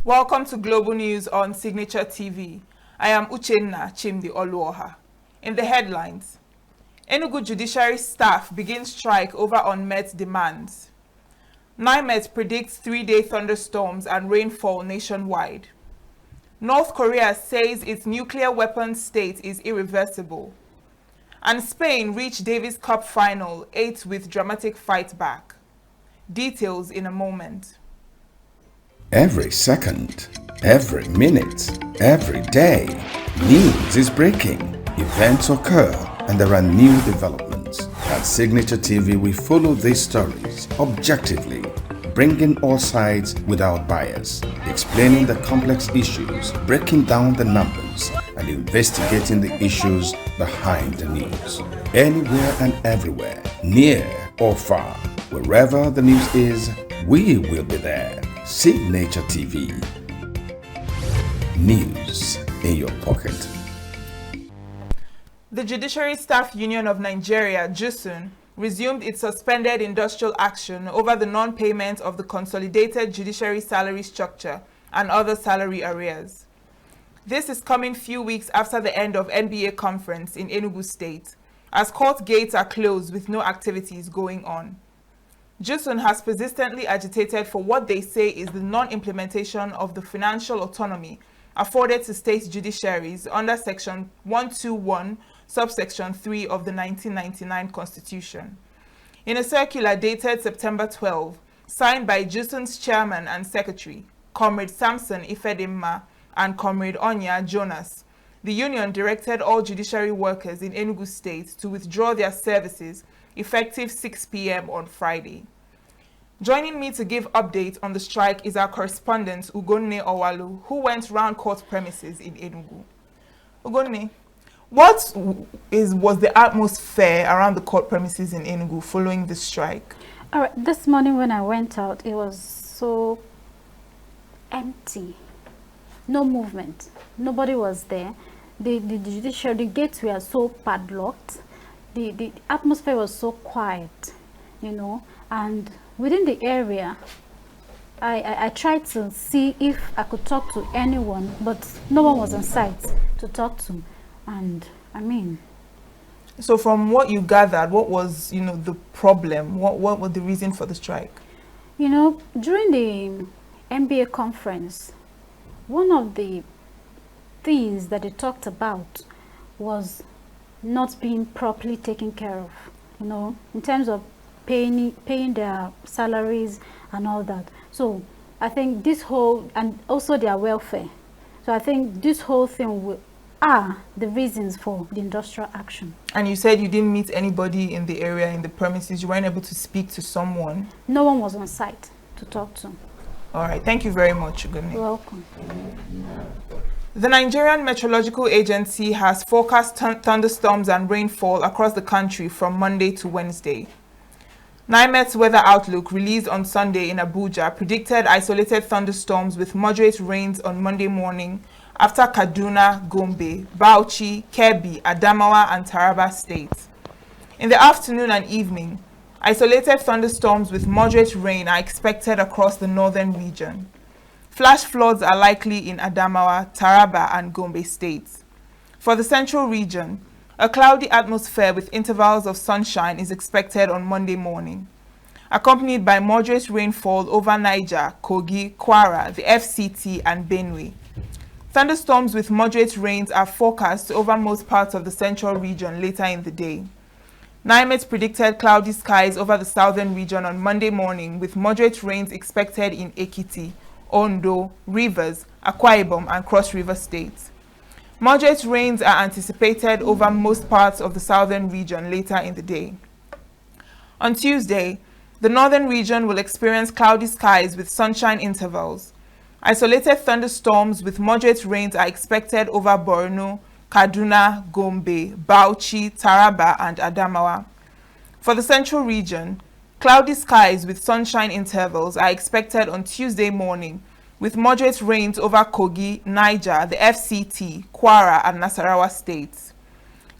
Welcome to Global News on Signature TV. I am Uchenna Chimdi Oluoha. In the headlines, Enugu Judiciary staff begins strike over unmet demands. NIMET predicts 3-day thunderstorms and rainfall nationwide. North Korea says its nuclear weapons state is irreversible. And Spain reached Davis Cup final 8 with dramatic fight back. Details in a moment. Every second, every minute, every day, news is breaking, events occur, and there are new developments. At Signature TV, we follow these stories objectively, bringing all sides without bias, explaining the complex issues, breaking down the numbers, and investigating the issues behind the news. Anywhere and everywhere, near or far, wherever the news is, we will be there. Signature TV. News in your pocket. The Judiciary Staff Union of Nigeria, JUSUN, resumed its suspended industrial action over the non-payment of the consolidated judiciary salary structure and other salary arrears. This is coming few weeks after the end of NBA conference in Enugu State, as court gates are closed with no activities going on. JUSUN has persistently agitated for what they say is the non-implementation of the financial autonomy afforded to state judiciaries under Section 121, subsection 3 of the 1999 Constitution. In a circular dated September 12, signed by JUSUN's chairman and secretary, Comrade Samson Ifedimma and Comrade Onya Jonas, the union directed all judiciary workers in Enugu State to withdraw their services effective 6 p.m. on Friday. Joining me to give update on the strike is our correspondent, Ugonne Owalu, who went round court premises in Enugu. Ugonne, what was the atmosphere around the court premises in Enugu following the strike? All right, this morning when I went out, it was so empty. No movement. Nobody was there. The judiciary gates were so padlocked. The atmosphere was so quiet, you know, and within the area, I tried to see if I could talk to anyone, but no one was on site to talk to. And I mean, so from what you gathered, what was, the problem? What was the reason for the strike? During the MBA conference, one of the things that they talked about was not being properly taken care of, in terms of paying their salaries and all that. So I think this whole, and also their welfare. So I think this whole thing are the reasons for the industrial action. And you said you didn't meet anybody in the area, in the premises. You weren't able to speak to someone? No one was on site to talk to. All right. Thank you very much, Ugonne. You're welcome. The Nigerian Meteorological Agency has forecast thunderstorms and rainfall across the country from Monday to Wednesday. NIMET's weather outlook released on Sunday in Abuja predicted isolated thunderstorms with moderate rains on Monday morning after Kaduna, Gombe, Bauchi, Kebbi, Adamawa, and Taraba states. In the afternoon and evening, isolated thunderstorms with moderate rain are expected across the northern region. Flash floods are likely in Adamawa, Taraba, and Gombe states. For the central region, a cloudy atmosphere with intervals of sunshine is expected on Monday morning, accompanied by moderate rainfall over Niger, Kogi, Kwara, the FCT, and Benue. Thunderstorms with moderate rains are forecast over most parts of the central region later in the day. NIMET predicted cloudy skies over the southern region on Monday morning with moderate rains expected in Ekiti, Ondo, Rivers, Akwa Ibom, and Cross River states. Moderate rains are anticipated over most parts of the southern region later in the day. On Tuesday, the northern region will experience cloudy skies with sunshine intervals. Isolated thunderstorms with moderate rains are expected over Borno, Kaduna, Gombe, Bauchi, Taraba, and Adamawa. For the central region, cloudy skies with sunshine intervals are expected on Tuesday morning, with moderate rains over Kogi, Niger, the FCT, Kwara, and Nasarawa states.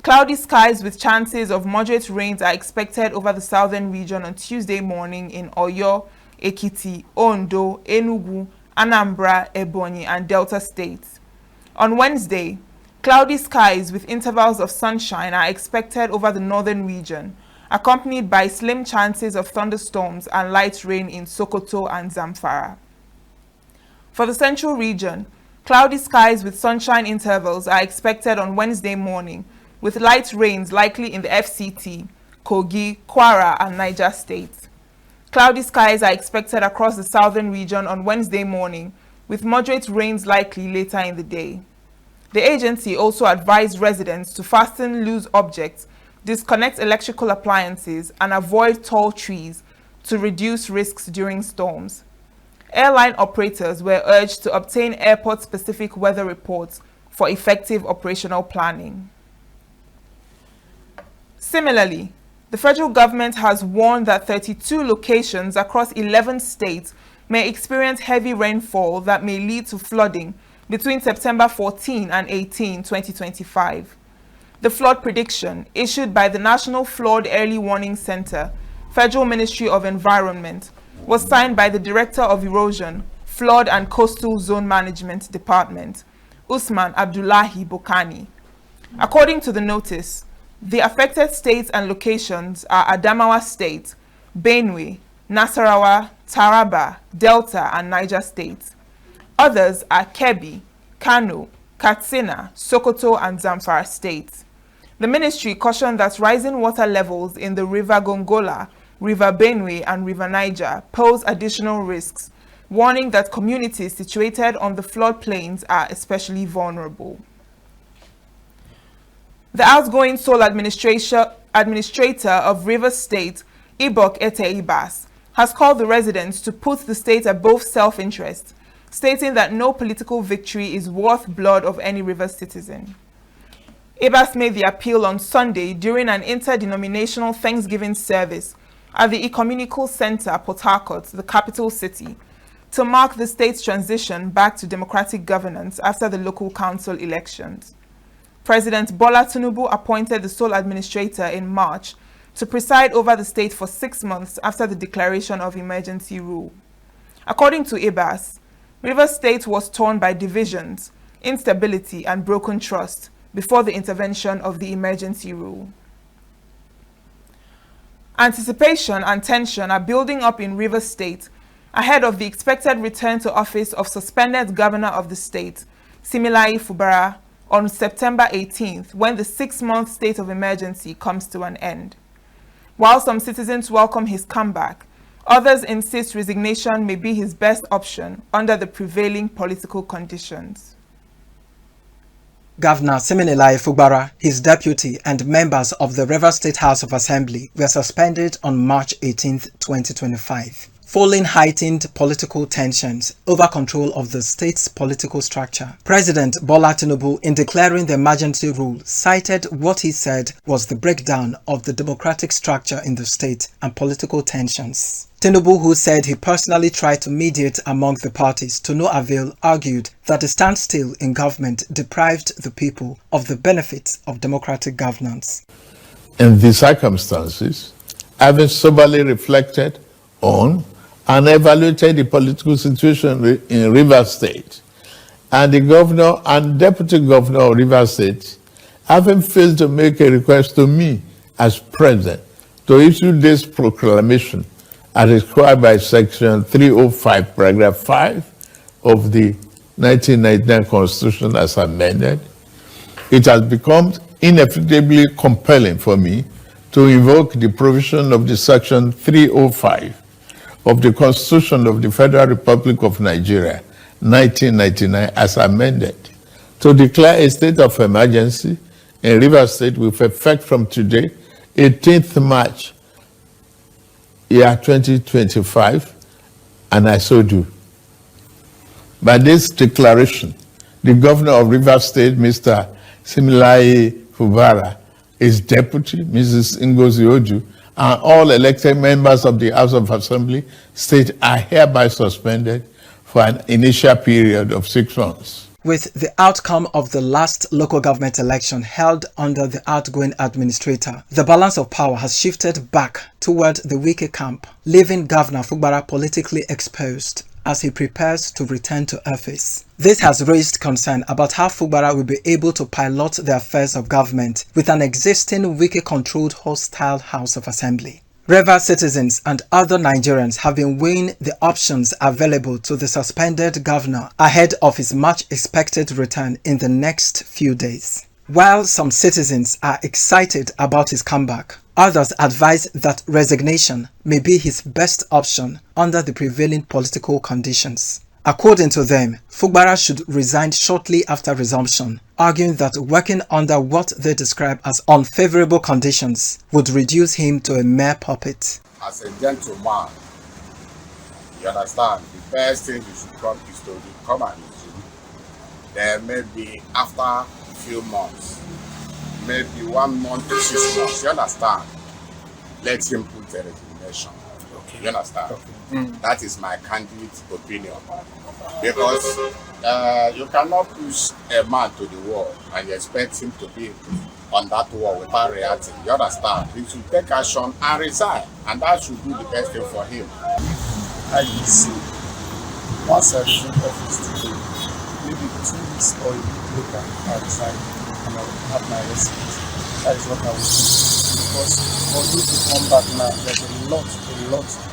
Cloudy skies with chances of moderate rains are expected over the southern region on Tuesday morning in Oyo, Ekiti, Ondo, Enugu, Anambra, Ebonyi, and Delta states. On Wednesday, cloudy skies with intervals of sunshine are expected over the northern region, accompanied by slim chances of thunderstorms and light rain in Sokoto and Zamfara. For the central region, cloudy skies with sunshine intervals are expected on Wednesday morning, with light rains likely in the FCT, Kogi, Kwara, and Niger states. Cloudy skies are expected across the southern region on Wednesday morning, with moderate rains likely later in the day. The agency also advised residents to fasten loose objects, disconnect electrical appliances, and avoid tall trees to reduce risks during storms. Airline operators were urged to obtain airport-specific weather reports for effective operational planning. Similarly, the federal government has warned that 32 locations across 11 states may experience heavy rainfall that may lead to flooding between September 14 and 18, 2025. The flood prediction, issued by the National Flood Early Warning Center, Federal Ministry of Environment, was signed by the Director of Erosion, Flood and Coastal Zone Management Department, Usman Abdullahi Bokani. According to the notice, the affected states and locations are Adamawa State, Benue, Nasarawa, Taraba, Delta, and Niger states. Others are Kebbi, Kano, Katsina, Sokoto, and Zamfara states. The ministry cautioned that rising water levels in the River Gongola, River Benue, and River Niger pose additional risks, warning that communities situated on the floodplains are especially vulnerable. The outgoing sole administrator of Rivers State, Ibok Ete Ibas, has called the residents to put the state above self-interest, stating that no political victory is worth blood of any Rivers citizen. Ibas made the appeal on Sunday during an interdenominational Thanksgiving service at the Ecumenical Center, Port Harcourt, the capital city, to mark the state's transition back to democratic governance after the local council elections. President Bola Tinubu appointed the sole administrator in March to preside over the state for 6 months after the declaration of emergency rule. According to Ibas, Rivers State was torn by divisions, instability, and broken trust before the intervention of the emergency rule. Anticipation and tension are building up in Rivers State ahead of the expected return to office of suspended governor of the state, Siminalayi Fubara, on September 18th, when the 6-month state of emergency comes to an end. While some citizens welcome his comeback, others insist resignation may be his best option under the prevailing political conditions. Governor Siminalayi Fubara, his deputy, and members of the Rivers State House of Assembly were suspended on March 18, 2025. Following heightened political tensions over control of the state's political structure, President Bola Tinubu, in declaring the emergency rule, cited what he said was the breakdown of the democratic structure in the state and political tensions. Tinubu, who said he personally tried to mediate among the parties to no avail, argued that the standstill in government deprived the people of the benefits of democratic governance. In these circumstances, having soberly reflected on and evaluated the political situation in Rivers State, and the governor and deputy governor of Rivers State, having failed to make a request to me as president to issue this proclamation as required by Section 305, Paragraph 5 of the 1999 Constitution as amended, it has become inevitably compelling for me to invoke the provision of the Section 305 of the Constitution of the Federal Republic of Nigeria, 1999, as amended, to declare a state of emergency in Rivers State with effect from today, 18th March, year 2025, and I so do. By this declaration, the governor of Rivers State, Mr. Siminalayi Fubara, his deputy, Mrs. Ngozi Oju, and all elected members of the House of Assembly state are hereby suspended for an initial period of 6 months. With the outcome of the last local government election held under the outgoing administrator, the balance of power has shifted back toward the Wike camp, leaving Governor Fubara politically exposed. as he prepares to return to office. This has raised concern about how Fugbara will be able to pilot the affairs of government with an existing Wike-controlled hostile House of Assembly. Rivers citizens and other Nigerians have been weighing the options available to the suspended governor ahead of his much-expected return in the next few days. While some citizens are excited about his comeback, others advise that resignation may be his best option under the prevailing political conditions. According to them, Fugbara should resign shortly after resumption, arguing that working under what they describe as unfavorable conditions would reduce him to a mere puppet. As a gentleman, you understand, the best thing you should come is to come and resume. Then maybe after a few months, maybe 1 month to 6 months, you understand, let him put the resignation. Okay. You understand? Okay. That is my candid opinion. Because you cannot push a man to the wall and you expect him to be on that wall without reacting. You understand? He should take action and resign, and that should be the best thing for him. I see. Once I resume office today, maybe 2 weeks or a week later, I resign and I will have my respite. That is what I will do. Because for you to come back now, there's a lot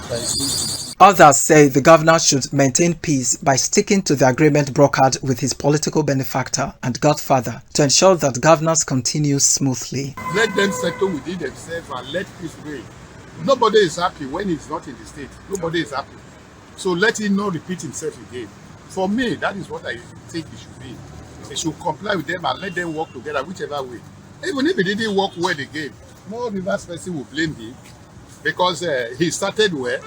that is going to do. Others say the governor should maintain peace by sticking to the agreement brokered with his political benefactor and godfather to ensure that governance continues smoothly. Let them settle within themselves and let peace reign. Nobody is happy when he's not in the state. Nobody is happy. So let him not repeat himself again. For me, that is what I think it should be. They should comply with them and let them work together whichever way. Even if it didn't work well again, no reverse person will blame him because he started well.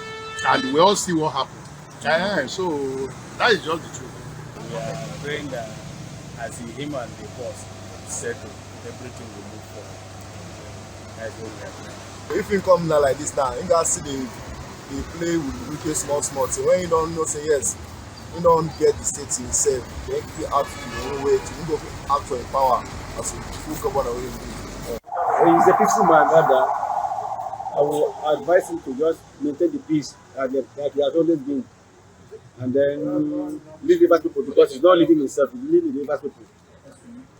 And we all see what happened. So that is just the truth. We are praying that as him and the boss settle, everything will move forward. That's what we are doing. If you come now like this now, you guys see they play with the small thing. When you don't know, say yes, you don't get the state to yourself. Then you act in your own way, you go act for power as a full governor. He's a peaceful man, rather. I will advise him to just maintain the peace like he has always been, and then leave Rivers people, because he's not leading himself, he's leading the Rivers people.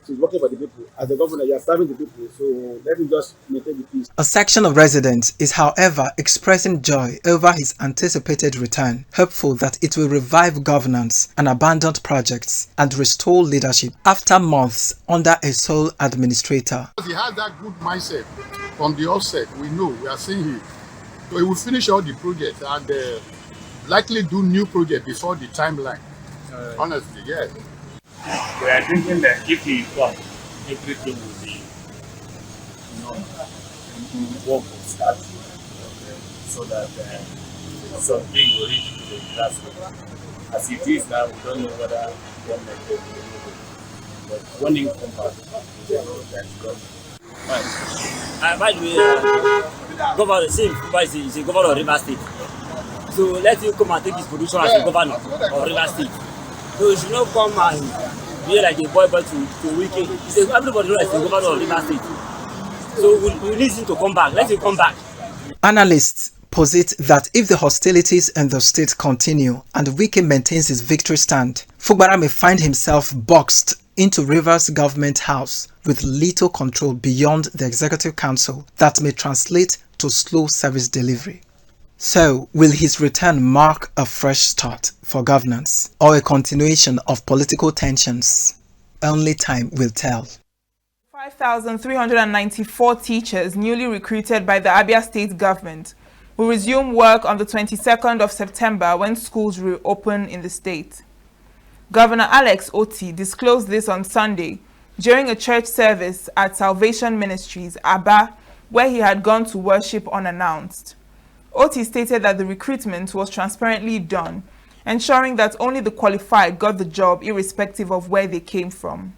So he's working for the people. As the governor, you are serving the people, so let him just maintain the peace. A section of residents is, however, expressing joy over his anticipated return, hopeful that it will revive governance and abandoned projects and restore leadership after months under a sole administrator. He has that good mindset from the offset. We know, we are seeing him. So he will finish all the projects and likely do new projects before the timeline. Honestly, yes. We are thinking that if he comes, everything will be, work will start, so that something will reach to the grassroots. As it is now, we don't know whether government will be able. But when he comes back, we know that government. By the way, governor, same is a governor of Rivers State. So let him come and take his position as a governor of Rivers State. So he should not come and be like a boy to weekend. Everybody knows he's a governor of Rivers State. So we need him to come back. Let him come back. Analysts posit that if the hostilities in the state continue and Wike maintains his victory stand, Fugbara may find himself boxed into Rivers Government House with little control beyond the Executive Council that may translate to slow service delivery. So, will his return mark a fresh start for governance or a continuation of political tensions? Only time will tell. 5,394 teachers newly recruited by the Abia State government will resume work on the 22nd of September when schools reopen in the state. Governor Alex Oti disclosed this on Sunday during a church service at Salvation Ministries, Aba, where he had gone to worship unannounced. Oti stated that the recruitment was transparently done, ensuring that only the qualified got the job irrespective of where they came from.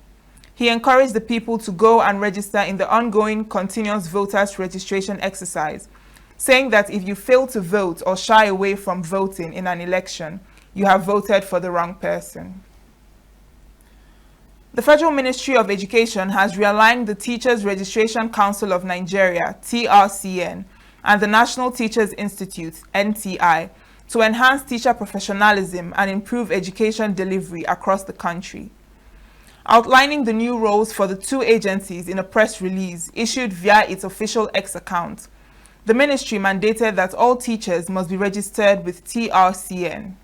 He encouraged the people to go and register in the ongoing continuous voters registration exercise, saying that if you fail to vote or shy away from voting in an election, you have voted for the wrong person. The Federal Ministry of Education has realigned the Teachers Registration Council of Nigeria, TRCN, and the National Teachers Institute, NTI, to enhance teacher professionalism and improve education delivery across the country. Outlining the new roles for the two agencies in a press release issued via its official X account, the ministry mandated that all teachers must be registered with TRCN.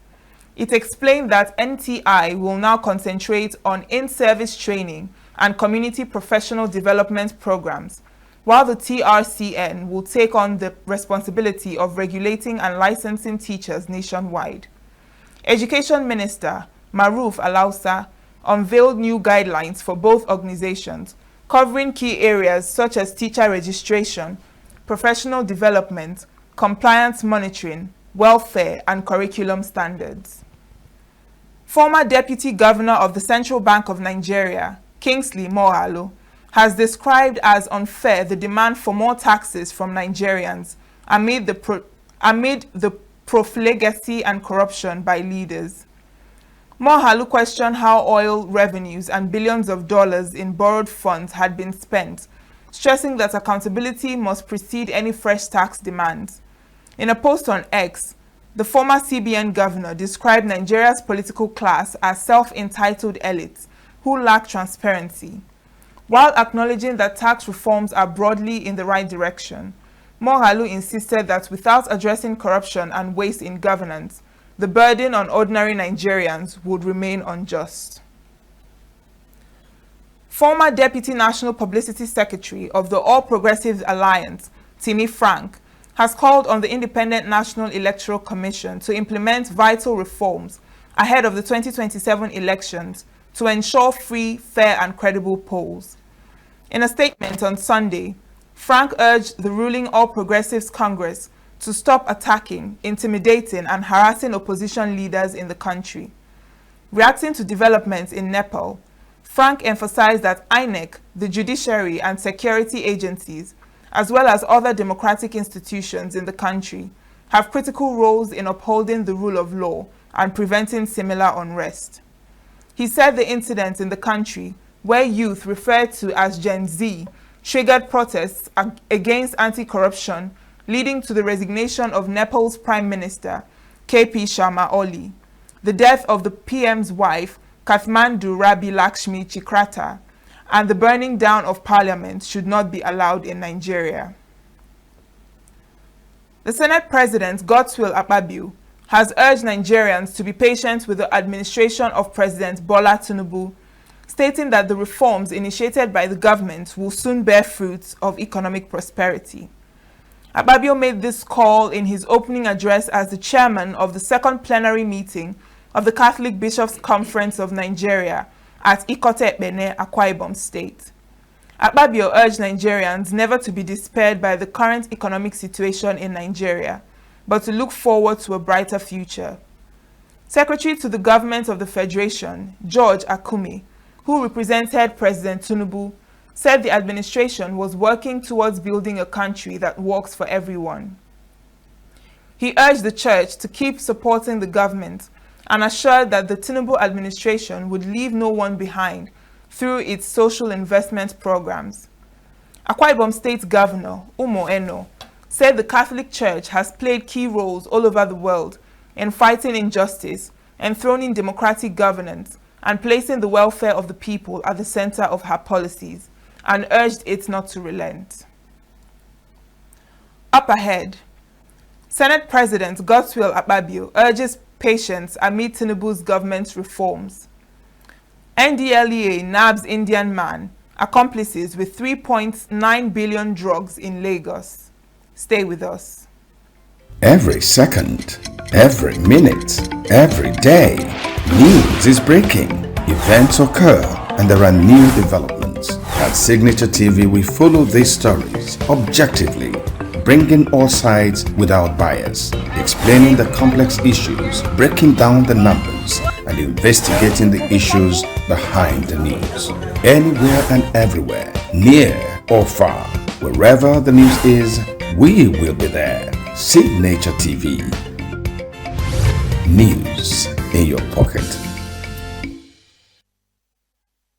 It explained that NTI will now concentrate on in-service training and community professional development programs, while the TRCN will take on the responsibility of regulating and licensing teachers nationwide. Education Minister Maruf Alausa unveiled new guidelines for both organizations, covering key areas such as teacher registration, professional development, compliance monitoring, welfare, and curriculum standards. Former Deputy Governor of the Central Bank of Nigeria, Kingsley Moghalu, has described as unfair the demand for more taxes from Nigerians amid the profligacy and corruption by leaders. Moghalu questioned how oil revenues and billions of dollars in borrowed funds had been spent, stressing that accountability must precede any fresh tax demands. In a post on X, the former CBN governor described Nigeria's political class as self-entitled elites who lack transparency. While acknowledging that tax reforms are broadly in the right direction, Moghalu insisted that without addressing corruption and waste in governance, the burden on ordinary Nigerians would remain unjust. Former Deputy National Publicity Secretary of the All Progressives Alliance, Timi Frank, has called on the Independent National Electoral Commission to implement vital reforms ahead of the 2027 elections to ensure free, fair, and credible polls. In a statement on Sunday, Frank urged the ruling All Progressives Congress to stop attacking, intimidating, and harassing opposition leaders in the country. Reacting to developments in Nepal, Frank emphasized that INEC, the judiciary, and security agencies, as well as other democratic institutions in the country, have critical roles in upholding the rule of law and preventing similar unrest. He said the incidents in the country, where youth referred to as Gen Z, triggered protests against anti-corruption, leading to the resignation of Nepal's Prime Minister, KP Sharma Oli, the death of the PM's wife, Kathmandu Rabi Lakshmi Chikrata, and the burning down of parliament should not be allowed in Nigeria. The Senate President, Godswill Akpabio, has urged Nigerians to be patient with the administration of President Bola Tinubu, stating that the reforms initiated by the government will soon bear fruits of economic prosperity. Akpabio made this call in his opening address as the chairman of the second plenary meeting of the Catholic Bishops' Conference of Nigeria at Ikote-Ekpene, Akwa Ibom State. Akpabio urged Nigerians never to be despaired by the current economic situation in Nigeria, but to look forward to a brighter future. Secretary to the Government of the Federation, George Akume, who represented President Tinubu, said the administration was working towards building a country that works for everyone. He urged the church to keep supporting the government and assured that the Tinubu administration would leave no one behind through its social investment programs. Akwa Ibom State Governor Umo Eno said the Catholic Church has played key roles all over the world in fighting injustice, enthroning democratic governance, and placing the welfare of the people at the center of her policies, and urged it not to relent. Up ahead, Senate President Godswill Akpabio urges patience amid Tinubu's government reforms. NDLEA nabs Indian man, accomplices with 3.9 billion drugs in Lagos. Stay with us. Every second, every minute, every day, news is breaking, events occur, and there are new developments. At Signature TV, we follow these stories objectively, bringing all sides without bias, explaining the complex issues, breaking down the numbers, and investigating the issues behind the news. Anywhere and everywhere, near or far, wherever the news is, we will be there. Signature TV. News in your pocket.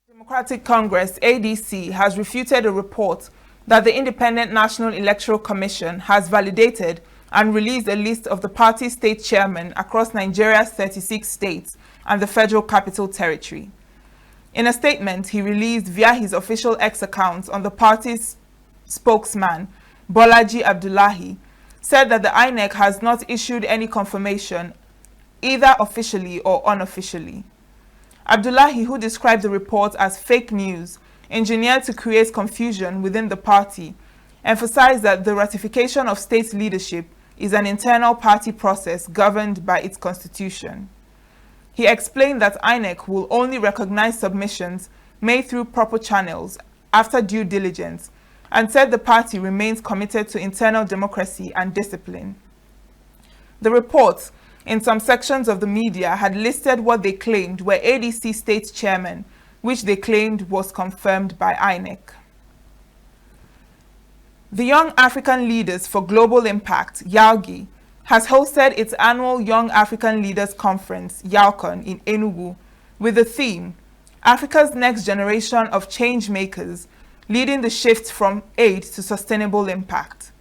Democratic Congress, ADC, has refuted a report that the Independent National Electoral Commission has validated and released a list of the party's state chairmen across Nigeria's 36 states and the Federal Capital Territory. In a statement he released via his official X account on the party's spokesman, Bolaji Abdullahi, said that the INEC has not issued any confirmation, either officially or unofficially. Abdullahi, who described the report as fake news, engineered to create confusion within the party, emphasized that the ratification of state leadership is an internal party process governed by its constitution. He explained that INEC will only recognize submissions made through proper channels after due diligence, and said the party remains committed to internal democracy and discipline. The report, in some sections of the media, had listed what they claimed were ADC state chairmen, which they claimed was confirmed by INEC. The Young African Leaders for Global Impact, YALGI, has hosted its annual Young African Leaders Conference, YALCON, in Enugu, with the theme, Africa's Next Generation of Change Makers, leading the shift from aid to sustainable impact.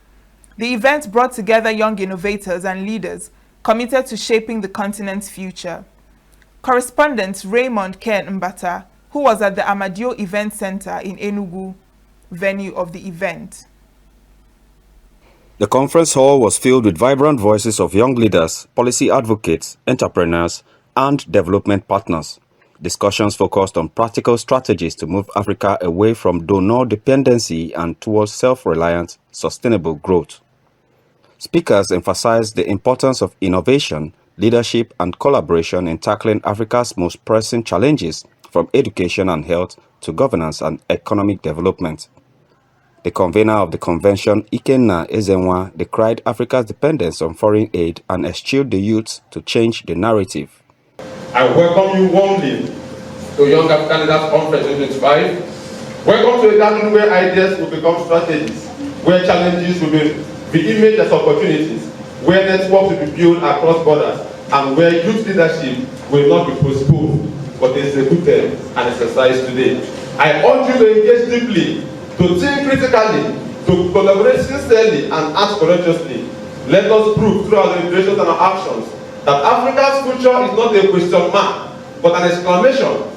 The event brought together young innovators and leaders committed to shaping the continent's future. Correspondent Raymond Ken Mbata, who was at the Amadio Event Center in Enugu, venue of the event. The conference hall was filled with vibrant voices of young leaders, policy advocates, entrepreneurs, and development partners. Discussions focused on practical strategies to move Africa away from donor dependency and towards self-reliant, sustainable growth. Speakers emphasized the importance of innovation, leadership, and collaboration in tackling Africa's most pressing challenges, from education and health to governance and economic development. The convener of the convention, Ikenna Ezenwa, decried Africa's dependence on foreign aid and eschewed the youth to change the narrative. I welcome you warmly to Young African Leaders Conference 2025. Welcome to a gathering where ideas will become strategies, where challenges will be imaged as opportunities, where networks will be built across borders, and where youth leadership will not be postponed, but executed and exercised today. I urge you to engage deeply, to think critically, to collaborate sincerely and act courageously. Let us prove through our deliberations and our actions that Africa's future is not a question mark, but an exclamation,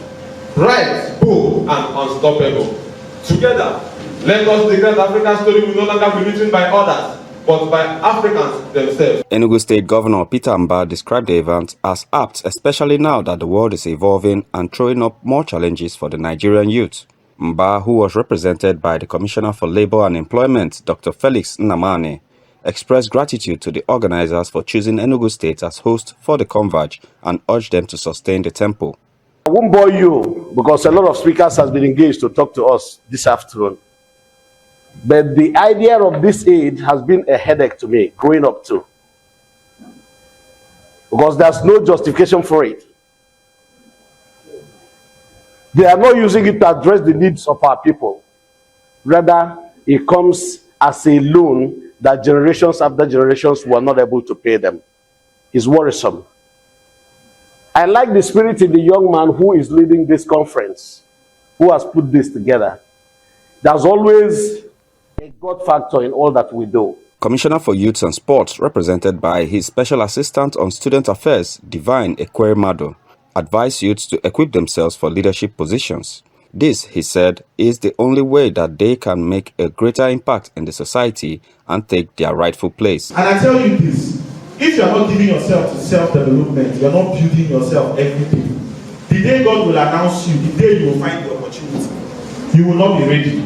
bright, bold, and unstoppable. Together, let us declare that Africa's story will no longer be written by others, but by Africans themselves. Enugu State Governor Peter Mba described the event as apt, especially now that the world is evolving and throwing up more challenges for the Nigerian youth. Mba, who was represented by the Commissioner for Labour and Employment, Dr. Felix Nnamani, expressed gratitude to the organizers for choosing Enugu State as host for the Converge and urged them to sustain the tempo. I won't bore you because a lot of speakers have been engaged to talk to us this afternoon. But the idea of this aid has been a headache to me growing up too. Because there's no justification for it. They are not using it to address the needs of our people. Rather, it comes as a loan that generations after generations were not able to pay them. It's worrisome. I like the spirit in the young man who is leading this conference, who has put this together. There's always a God factor in all that we do. Commissioner for Youth and Sports, represented by his Special Assistant on Student Affairs, Divine Ekweremadu, advised youths to equip themselves for leadership positions. This, he said, is the only way that they can make a greater impact in the society and take their rightful place. And I tell you this, if you are not giving yourself to self-development, you are not building yourself everything. The day God will announce you, the day you will find the opportunity, you will not be ready.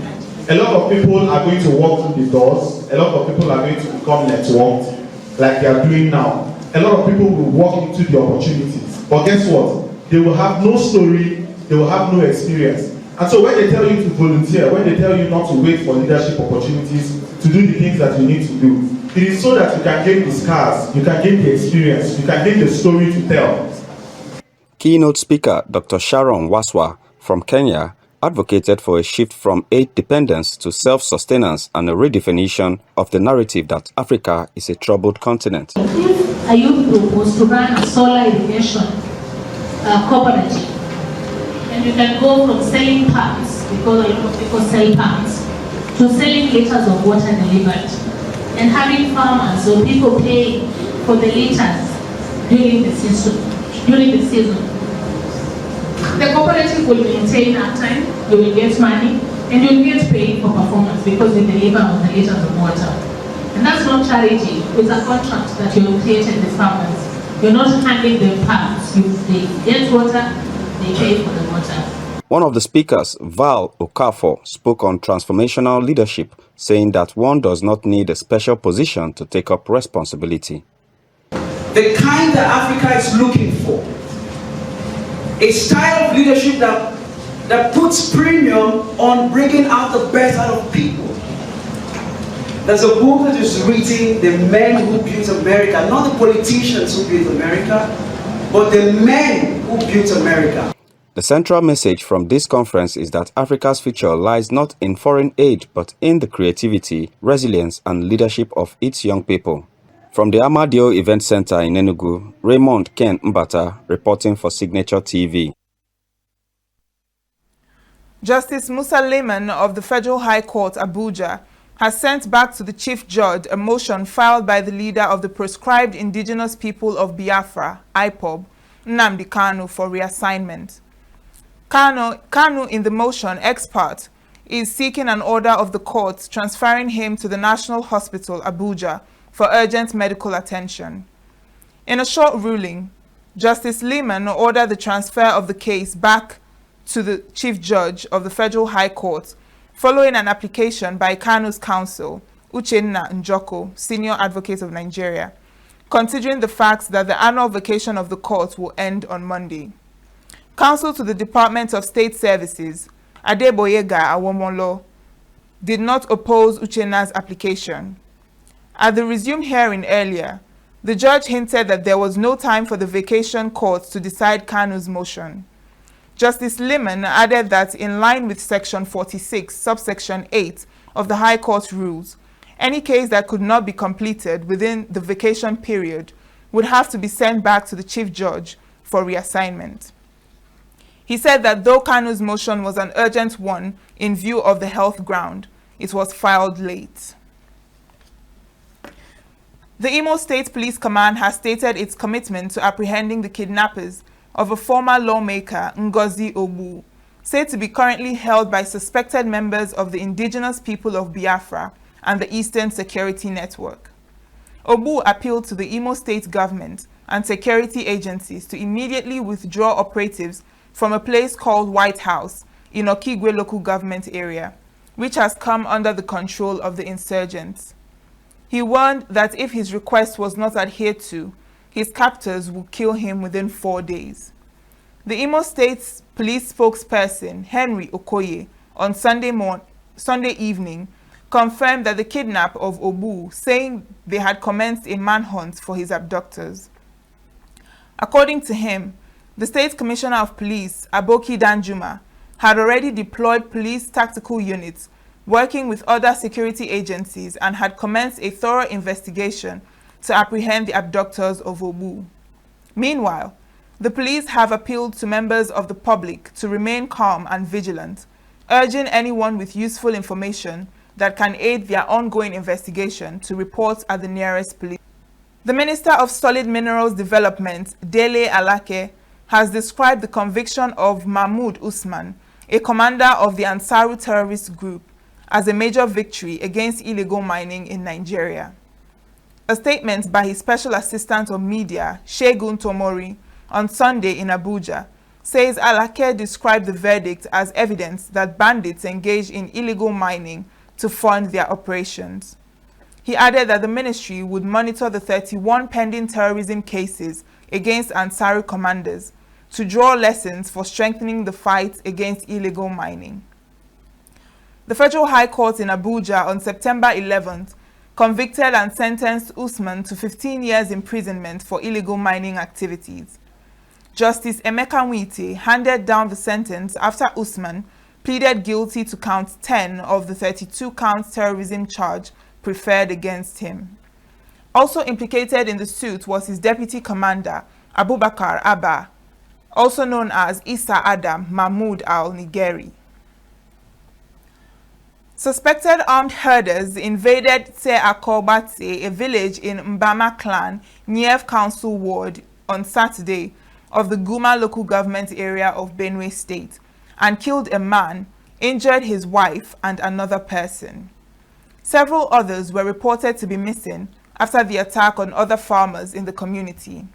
A lot of people are going to walk through the doors. A lot of people are going to become networked like they are doing now. A lot of people will walk into the opportunities. But guess what? They will have no story, they will have no experience. And so when they tell you to volunteer, when they tell you not to wait for leadership opportunities, to do the things that you need to do, it is so that you can gain the scars, you can gain the experience, you can gain the story to tell. Keynote speaker Dr. Sharon Waswa from Kenya advocated for a shift from aid dependence to self-sustenance and a redefinition of the narrative that Africa is a troubled continent. If a youth group was to run a solar irrigation cooperative, and you can go from selling pumps, because a lot of people sell pumps, to selling liters of water delivered. and having farmers or people paying for the litters during the season. The cooperative will maintain uptime, you will get money, and you will get paid for performance because you deliver on the liters of water. And that's not charity, it's a contract that you have created with farmers. You're not handing them pumps, they get water, they pay for the water. One of the speakers, Val Okafor, spoke on transformational leadership, saying that one does not need a special position to take up responsibility. The kind that Africa is looking for, a style of leadership that puts premium on bringing out the best out of people. There's a book that is written, The Men Who Built America, not the politicians who built America, but the men who built America. The central message from this conference is that Africa's future lies not in foreign aid, but in the creativity, resilience, and leadership of its young people. From the Amadio Event Center in Enugu, Raymond Ken Mbata reporting for Signature TV. Justice Musa Lehman of the Federal High Court, Abuja, has sent back to the Chief Judge a motion filed by the leader of the Proscribed Indigenous People of Biafra, IPOB, Nnamdi Kanu, for reassignment. Kanu, in the motion, ex parte, is seeking an order of the court transferring him to the National Hospital, Abuja, for urgent medical attention. In a short ruling, Justice Lehman ordered the transfer of the case back to the Chief Judge of the Federal High Court, following an application by Kanu's counsel, Uchenna Njoko, Senior Advocate of Nigeria, considering the fact that the annual vacation of the court will end on Monday. Counsel to the Department of State Services, Adeboyega Awomolo, did not oppose Uchenna's application. At the resumed hearing earlier, the judge hinted that there was no time for the vacation court to decide Kanu's motion. Justice Lehman added that in line with Section 46, subsection 8 of the High Court rules, any case that could not be completed within the vacation period would have to be sent back to the Chief Judge for reassignment. He said that though Kanu's motion was an urgent one in view of the health ground, it was filed late. The Imo State Police Command has stated its commitment to apprehending the kidnappers of a former lawmaker, Ngozi Ogbu, said to be currently held by suspected members of the indigenous people of Biafra and the Eastern Security Network. Ogbu appealed to the Imo State government and security agencies to immediately withdraw operatives from a place called White House in Okigwe local government area, which has come under the control of the insurgents. He warned that if his request was not adhered to, his captors would kill him within 4 days. The Imo State's police spokesperson, Henry Okoye, on Sunday evening, confirmed that the kidnap of Ogbu, saying they had commenced a manhunt for his abductors. According to him, the State Commissioner of Police, Aboki Danjuma, had already deployed police tactical units working with other security agencies and had commenced a thorough investigation to apprehend the abductors of Ogbu. Meanwhile, the police have appealed to members of the public to remain calm and vigilant, urging anyone with useful information that can aid their ongoing investigation to report at the nearest police. The Minister of Solid Minerals Development, Dele Alake, has described the conviction of Mahmoud Usman, a commander of the Ansaru terrorist group, as a major victory against illegal mining in Nigeria. A statement by his Special Assistant on Media, Shegun Tomori, on Sunday in Abuja, says Alake described the verdict as evidence that bandits engage in illegal mining to fund their operations. He added that the ministry would monitor the 31 pending terrorism cases against Ansaru commanders to draw lessons for strengthening the fight against illegal mining. The Federal High Court in Abuja on September 11th convicted and sentenced Usman to 15 years imprisonment for illegal mining activities. Justice Emeka Nwite handed down the sentence after Usman pleaded guilty to count 10 of the 32 counts terrorism charge preferred against him. Also implicated in the suit was his deputy commander, Abubakar Abba, also known as Isa Adam Mahmoud al-Nigeri. Suspected armed herders invaded Tse Akobate, a village in Mbama clan, Niev Council Ward, on Saturday of the Guma local government area of Benue State and killed a man, injured his wife and another person. Several others were reported to be missing after the attack on other farmers in the community.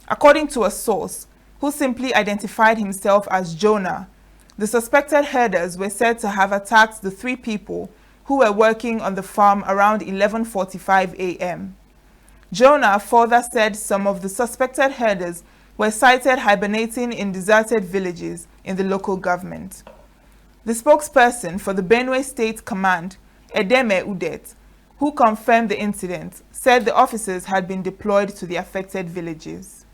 According to a source, who simply identified himself as Jonah, the suspected herders were said to have attacked the 3 people who were working on the farm around 11:45 a.m. Jonah further said some of the suspected herders were sighted hibernating in deserted villages in the local government. The spokesperson for the Benue State Command, Edeme Udet, who confirmed the incident, said the officers had been deployed to the affected villages.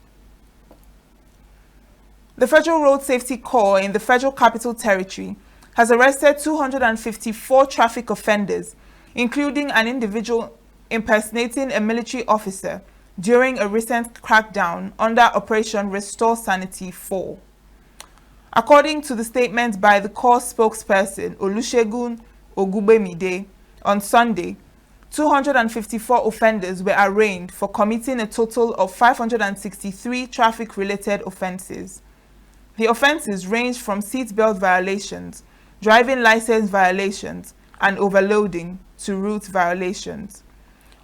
The Federal Road Safety Corps in the Federal Capital Territory has arrested 254 traffic offenders, including an individual impersonating a military officer during a recent crackdown under Operation Restore Sanity 4. According to the statement by the Corps spokesperson Olusegun Ogubemide, on Sunday, 254 offenders were arraigned for committing a total of 563 traffic-related offenses. The offenses range from seatbelt violations, driving license violations, and overloading to route violations.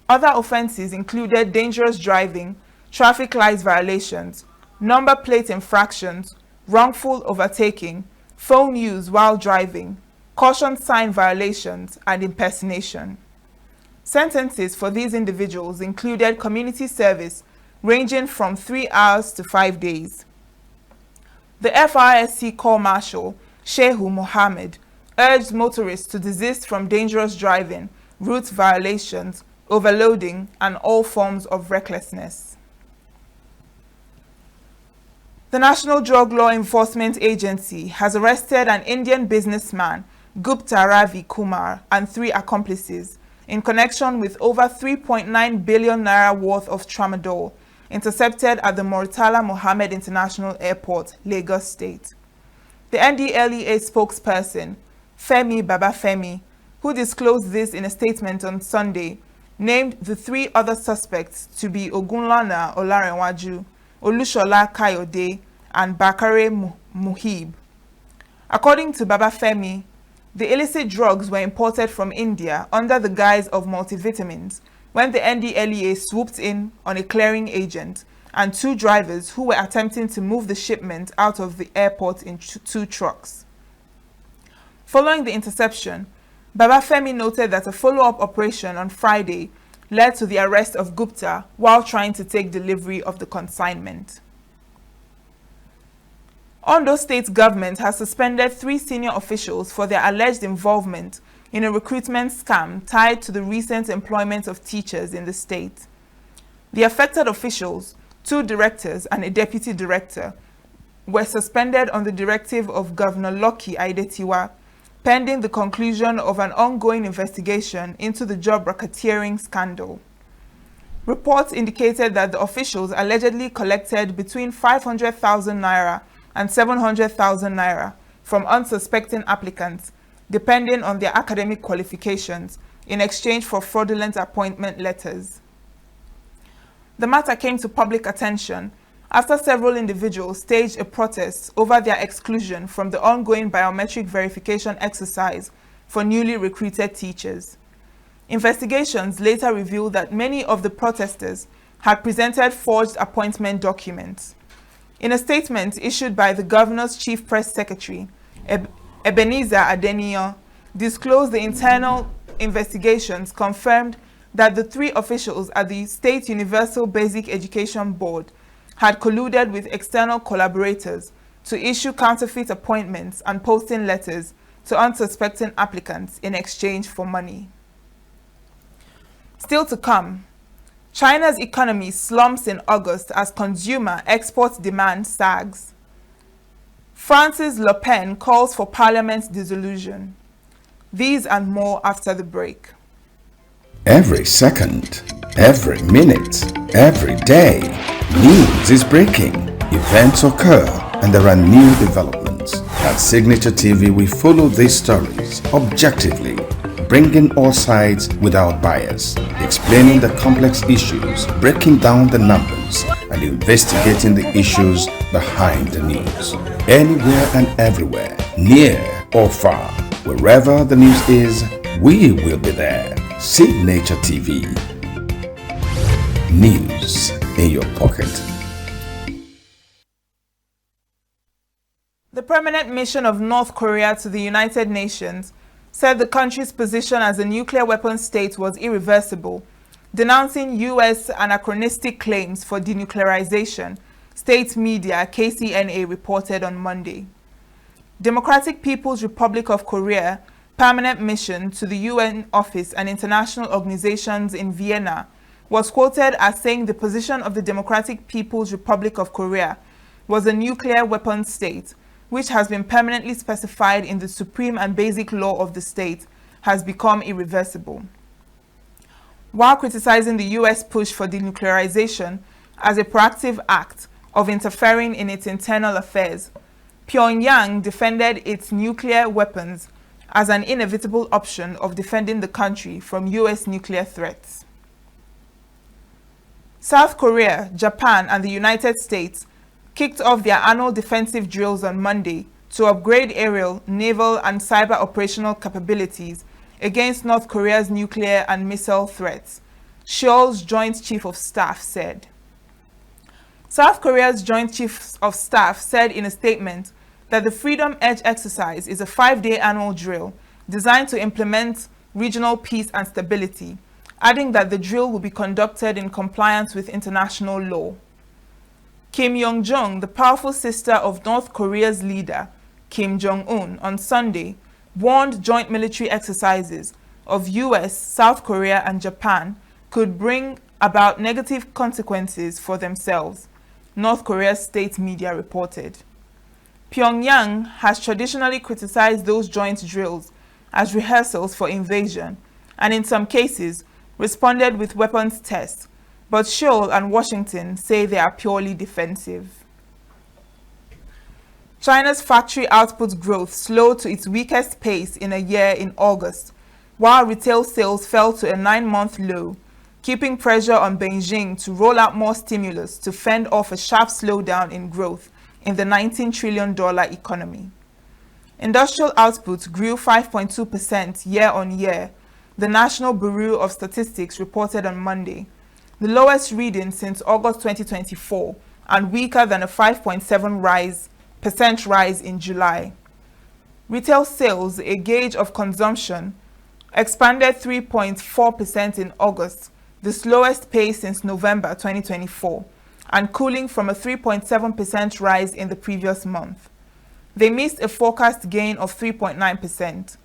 Other offenses included dangerous driving, traffic lights violations, number plate infractions, wrongful overtaking, phone use while driving, caution sign violations, and impersonation. Sentences for these individuals included community service ranging from 3 hours to 5 days. The FRSC Corps Marshal, Shehu Mohammed, urged motorists to desist from dangerous driving, route violations, overloading, and all forms of recklessness. The National Drug Law Enforcement Agency has arrested an Indian businessman, Gupta Ravi Kumar, and 3 accomplices in connection with over 3.9 billion naira worth of tramadol intercepted at the Murtala Mohammed International Airport, Lagos State. The NDLEA spokesperson, Femi Babafemi, who disclosed this in a statement on Sunday, named the 3 other suspects to be Ogunlana Olarenwaju, Olushola Kayode, and Bakare Muhib. According to Babafemi, the illicit drugs were imported from India under the guise of multivitamins when the NDLEA swooped in on a clearing agent and 2 drivers who were attempting to move the shipment out of the airport in 2 trucks. Following the interception, Babafemi noted that a follow-up operation on Friday led to the arrest of Gupta while trying to take delivery of the consignment. Ondo State government has suspended 3 senior officials for their alleged involvement in a recruitment scam tied to the recent employment of teachers in the state. The affected officials, 2 directors and a deputy director, were suspended on the directive of Governor Lucky Aidetiwa, pending the conclusion of an ongoing investigation into the job racketeering scandal. Reports indicated that the officials allegedly collected between 500,000 naira and 700,000 naira from unsuspecting applicants, depending on their academic qualifications, in exchange for fraudulent appointment letters. The matter came to public attention after several individuals staged a protest over their exclusion from the ongoing biometric verification exercise for newly recruited teachers. Investigations later revealed that many of the protesters had presented forged appointment documents. In a statement issued by the governor's chief press secretary, Ebenezer Adeniyo, disclosed the internal investigations confirmed that the 3 officials at the State Universal Basic Education Board had colluded with external collaborators to issue counterfeit appointments and posting letters to unsuspecting applicants in exchange for money. Still to come, China's economy slumps in August as consumer export demand sags. France's Le Pen calls for parliament's dissolution. These and more after the break. Every second, every minute, every day, news is breaking, events occur, and there are new developments. At Signature TV, we follow these stories objectively, bringing all sides without bias, explaining the complex issues, breaking down the numbers, and investigating the issues behind the news. Anywhere and everywhere, near or far, wherever the news is, we will be there. Signature TV. News in your pocket. The permanent mission of North Korea to the United Nations said the country's position as a nuclear weapons state was irreversible, denouncing U.S. anachronistic claims for denuclearization, state media KCNA reported on Monday. Democratic People's Republic of Korea permanent mission to the UN office and international organizations in Vienna was quoted as saying the position of the Democratic People's Republic of Korea was a nuclear weapons state, which has been permanently specified in the supreme and basic law of the state, has become irreversible. While criticizing the U.S. push for denuclearization as a proactive act of interfering in its internal affairs, Pyongyang defended its nuclear weapons as an inevitable option of defending the country from U.S. nuclear threats. South Korea, Japan, and the United States kicked off their annual defensive drills on Monday to upgrade aerial, naval, and cyber operational capabilities against North Korea's nuclear and missile threats, Seoul's Joint Chief of Staff said. South Korea's Joint Chief of Staff said in a statement that the Freedom Edge exercise is a 5-day annual drill designed to implement regional peace and stability, adding that the drill will be conducted in compliance with international law. Kim Yong-jong, the powerful sister of North Korea's leader, Kim Jong-un, on Sunday, warned joint military exercises of US, South Korea, and Japan could bring about negative consequences for themselves, North Korea's state media reported. Pyongyang has traditionally criticized those joint drills as rehearsals for invasion, and in some cases, responded with weapons tests, but Seoul and Washington say they are purely defensive. China's factory output growth slowed to its weakest pace in a year in August, while retail sales fell to a 9-month low, keeping pressure on Beijing to roll out more stimulus to fend off a sharp slowdown in growth in the $19 trillion economy. Industrial output grew 5.2% year-on-year, the National Bureau of Statistics reported on Monday, the lowest reading since August 2024 and weaker than a 5.7% rise in July. Retail sales, a gauge of consumption, expanded 3.4% in August, the slowest pace since November 2024, and cooling from a 3.7% rise in the previous month. They missed a forecast gain of 3.9%.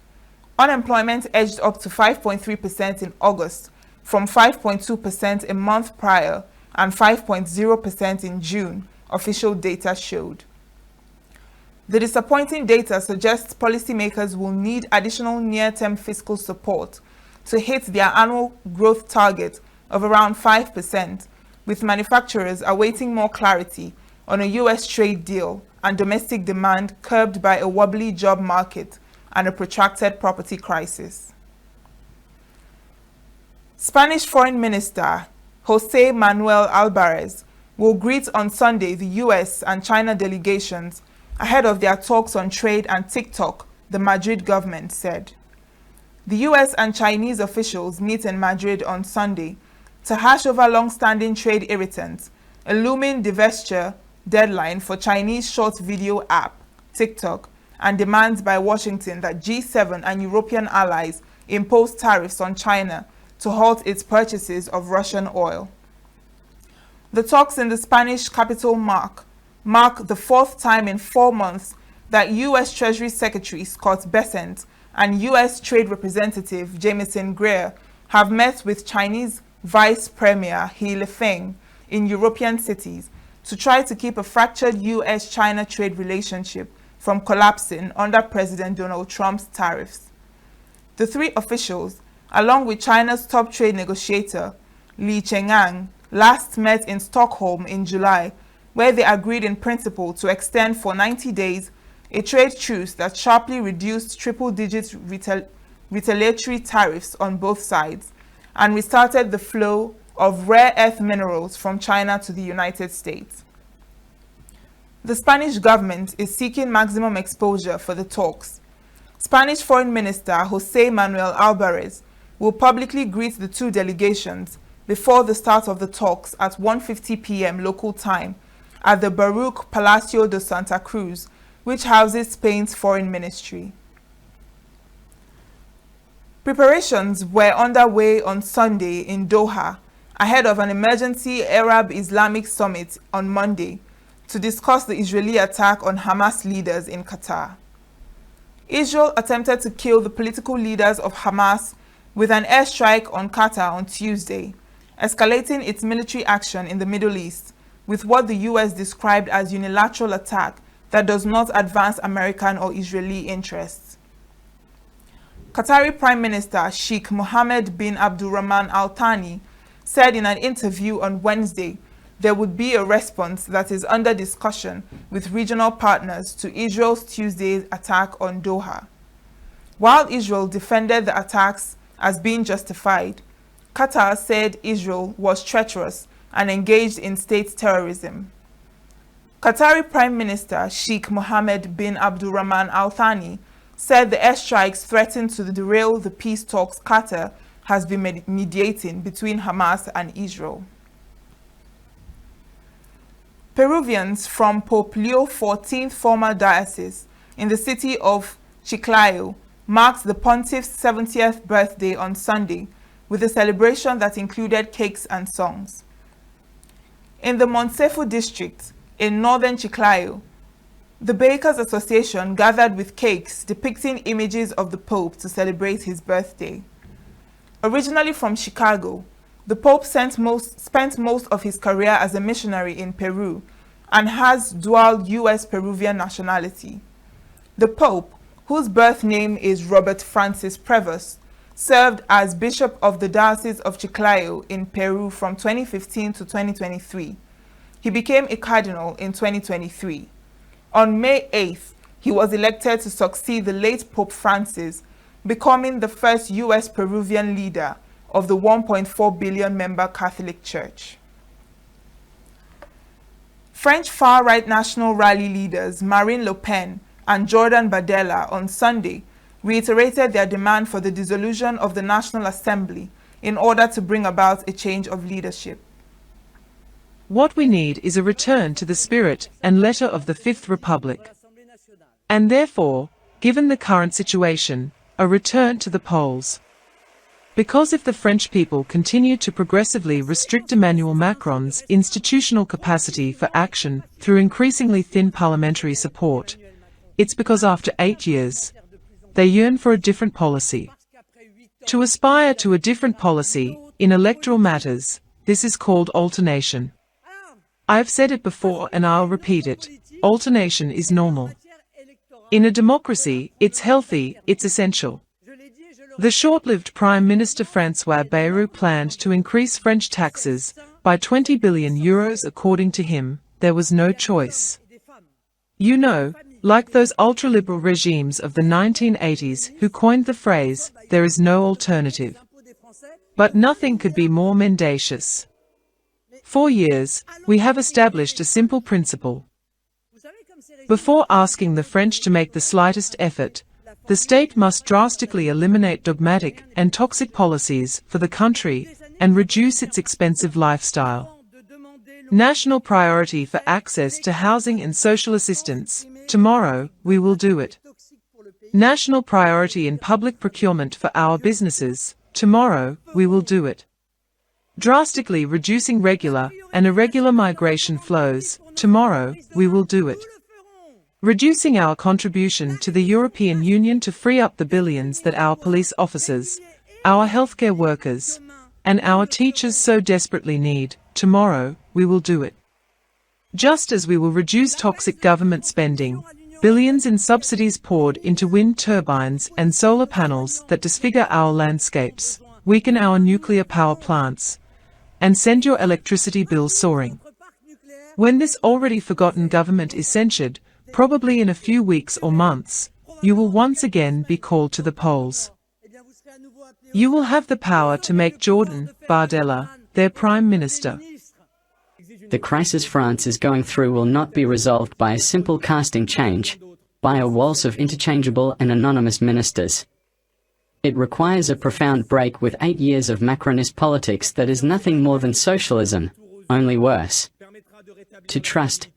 Unemployment edged up to 5.3% in August, from 5.2% a month prior and 5.0% in June, official data showed. The disappointing data suggests policymakers will need additional near-term fiscal support to hit their annual growth target of around 5%, with manufacturers awaiting more clarity on a U.S. trade deal and domestic demand curbed by a wobbly job market and a protracted property crisis. Spanish Foreign Minister José Manuel Álvarez will greet on Sunday the U.S. and China delegations ahead of their talks on trade and TikTok, the Madrid government said. The U.S. and Chinese officials meet in Madrid on Sunday to hash over long-standing trade irritants, a looming divestiture deadline for Chinese short video app, TikTok, and demands by Washington that G7 and European allies impose tariffs on China to halt its purchases of Russian oil. The talks in the Spanish capital mark the fourth time in 4 months that U.S. Treasury Secretary Scott Bessent and U.S. Trade Representative Jamieson Greer have met with Chinese Vice Premier He Lifeng in European cities to try to keep a fractured U.S.-China trade relationship from collapsing under President Donald Trump's tariffs. The three officials, along with China's top trade negotiator, Li Cheng'an, last met in Stockholm in July, where they agreed in principle to extend for 90 days a trade truce that sharply reduced triple-digit retaliatory tariffs on both sides and restarted the flow of rare earth minerals from China to the United States. The Spanish government is seeking maximum exposure for the talks. Spanish Foreign Minister José Manuel Álvarez will publicly greet the two delegations before the start of the talks at 1:50 p.m. local time at the Baruch Palacio de Santa Cruz, which houses Spain's foreign ministry. Preparations were underway on Sunday in Doha ahead of an emergency Arab-Islamic summit on Monday to discuss the Israeli attack on Hamas leaders in Qatar. Israel attempted to kill the political leaders of Hamas with an airstrike on Qatar on Tuesday, escalating its military action in the Middle East with what the US described as unilateral attack that does not advance American or Israeli interests. Qatari Prime Minister Sheikh Mohammed bin Abdulrahman Al Thani said in an interview on Wednesday there would be a response that is under discussion with regional partners to Israel's Tuesday's attack on Doha. While Israel defended the attacks as being justified, Qatar said Israel was treacherous and engaged in state terrorism. Qatari Prime Minister Sheikh Mohammed bin Abdulrahman Al Thani said the airstrikes threatened to derail the peace talks Qatar has been mediating between Hamas and Israel. Peruvians from Pope Leo XIV's former diocese in the city of Chiclayo marked the pontiff's 70th birthday on Sunday with a celebration that included cakes and songs. In the Monsefu district in northern Chiclayo, the Bakers Association gathered with cakes depicting images of the Pope to celebrate his birthday. Originally from Chicago, the Pope spent most of his career as a missionary in Peru and has dual US-Peruvian nationality. The Pope, whose birth name is Robert Francis Prevost, served as Bishop of the Diocese of Chiclayo in Peru from 2015 to 2023. He became a cardinal in 2023. On May 8th, he was elected to succeed the late Pope Francis, becoming the first US-Peruvian leader of the 1.4 billion member Catholic Church. French far-right National Rally leaders Marine Le Pen and Jordan Bardella on Sunday reiterated their demand for the dissolution of the National Assembly in order to bring about a change of leadership. What we need is a return to the spirit and letter of the Fifth Republic. And therefore, given the current situation, a return to the polls. Because if the French people continue to progressively restrict Emmanuel Macron's institutional capacity for action through increasingly thin parliamentary support, it's because after 8 years, they yearn for a different policy. To aspire to a different policy in electoral matters, this is called alternation. I've said it before and I'll repeat it, alternation is normal. In a democracy, it's healthy, it's essential. The short-lived Prime Minister François Bayrou planned to increase French taxes by 20 billion euros. According to him, there was no choice. You know, like those ultra-liberal regimes of the 1980s who coined the phrase, there is no alternative. But nothing could be more mendacious. For years, we have established a simple principle. Before asking the French to make the slightest effort, the state must drastically eliminate dogmatic and toxic policies for the country and reduce its expensive lifestyle. National priority for access to housing and social assistance. Tomorrow, we will do it. National priority in public procurement for our businesses. Tomorrow, we will do it. Drastically reducing regular and irregular migration flows. Tomorrow, we will do it. Reducing our contribution to the European Union to free up the billions that our police officers, our healthcare workers, and our teachers so desperately need. Tomorrow, we will do it. Just as we will reduce toxic government spending, billions in subsidies poured into wind turbines and solar panels that disfigure our landscapes, weaken our nuclear power plants, and send your electricity bills soaring. When this already forgotten government is censured, probably in a few weeks or months, you will once again be called to the polls. You will have the power to make Jordan Bardella their Prime Minister. The crisis France is going through will not be resolved by a simple casting change, by a waltz of interchangeable and anonymous ministers. It requires a profound break with 8 years of Macronist politics that is nothing more than socialism, only worse. To trust,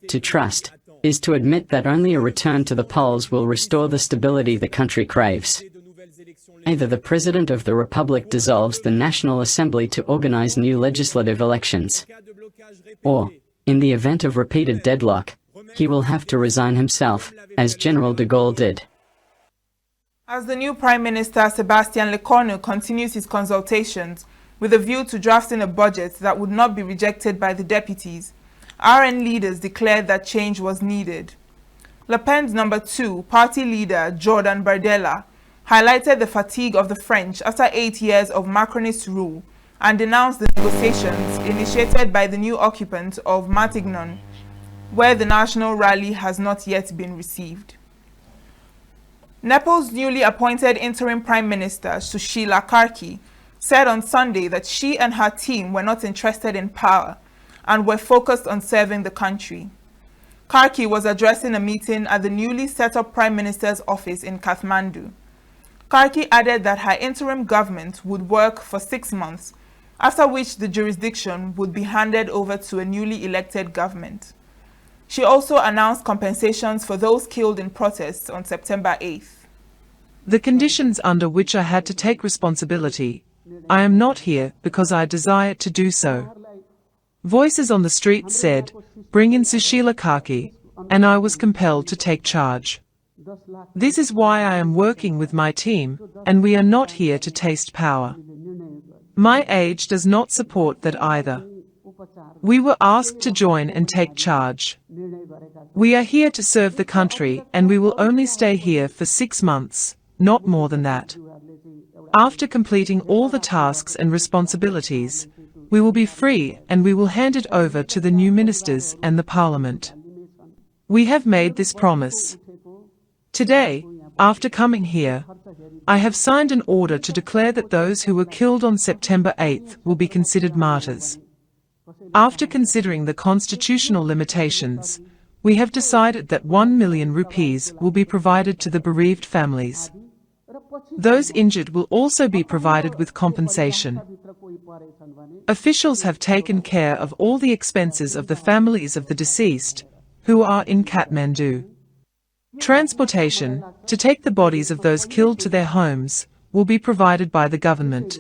is to admit that only a return to the polls will restore the stability the country craves. Either the President of the Republic dissolves the National Assembly to organize new legislative elections, or, in the event of repeated deadlock, he will have to resign himself, as General de Gaulle did. As the new Prime Minister Sébastien Lecornu continues his consultations with a view to drafting a budget that would not be rejected by the deputies, RN leaders declared that change was needed. Le Pen's number 2 party leader Jordan Bardella highlighted the fatigue of the French after 8 years of Macronist rule and denounced the negotiations initiated by the new occupant of Matignon, where the national rally has not yet been received. Nepal's newly appointed interim Prime Minister Sushila Karki said on Sunday that she and her team were not interested in power and were focused on serving the country. Karki was addressing a meeting at the newly set up Prime Minister's office in Kathmandu. Karki added that her interim government would work for 6 months, after which the jurisdiction would be handed over to a newly elected government. She also announced compensations for those killed in protests on September 8th. The conditions under which I had to take responsibility. I am not here because I desire to do so. Voices on the street said, "Bring in Sushila Karki," and I was compelled to take charge. This is why I am working with my team, and we are not here to taste power. My age does not support that either. We were asked to join and take charge. We are here to serve the country, and we will only stay here for 6 months, not more than that. After completing all the tasks and responsibilities, we will be free and we will hand it over to the new ministers and the parliament. We have made this promise. Today, after coming here, I have signed an order to declare that those who were killed on September 8th will be considered martyrs. After considering the constitutional limitations, we have decided that 1 million rupees will be provided to the bereaved families. Those injured will also be provided with compensation. Officials have taken care of all the expenses of the families of the deceased, who are in Kathmandu. Transportation, to take the bodies of those killed to their homes, will be provided by the government.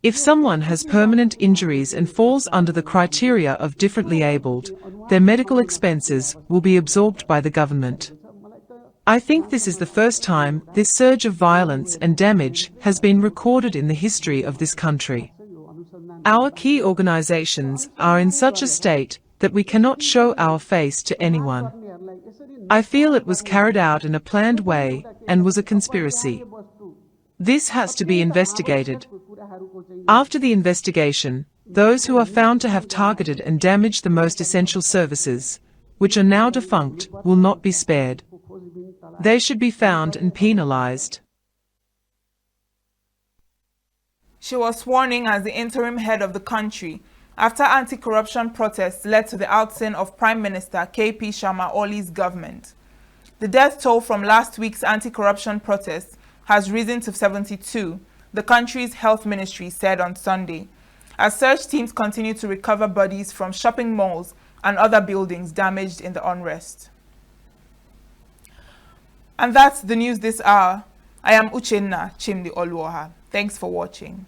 If someone has permanent injuries and falls under the criteria of differently abled, their medical expenses will be absorbed by the government. I think this is the first time this surge of violence and damage has been recorded in the history of this country. Our key organizations are in such a state that we cannot show our face to anyone. I feel it was carried out in a planned way and was a conspiracy. This has to be investigated. After the investigation, those who are found to have targeted and damaged the most essential services, which are now defunct, will not be spared. They should be found and penalized. She was sworn in as the interim head of the country after anti-corruption protests led to the ousting of Prime Minister KP Sharma Oli's government. The death toll from last week's anti-corruption protests has risen to 72, the country's health ministry said on Sunday, as search teams continue to recover bodies from shopping malls and other buildings damaged in the unrest. And that's the news this hour. I am Uchenna Chimdi Oluoha. Thanks for watching.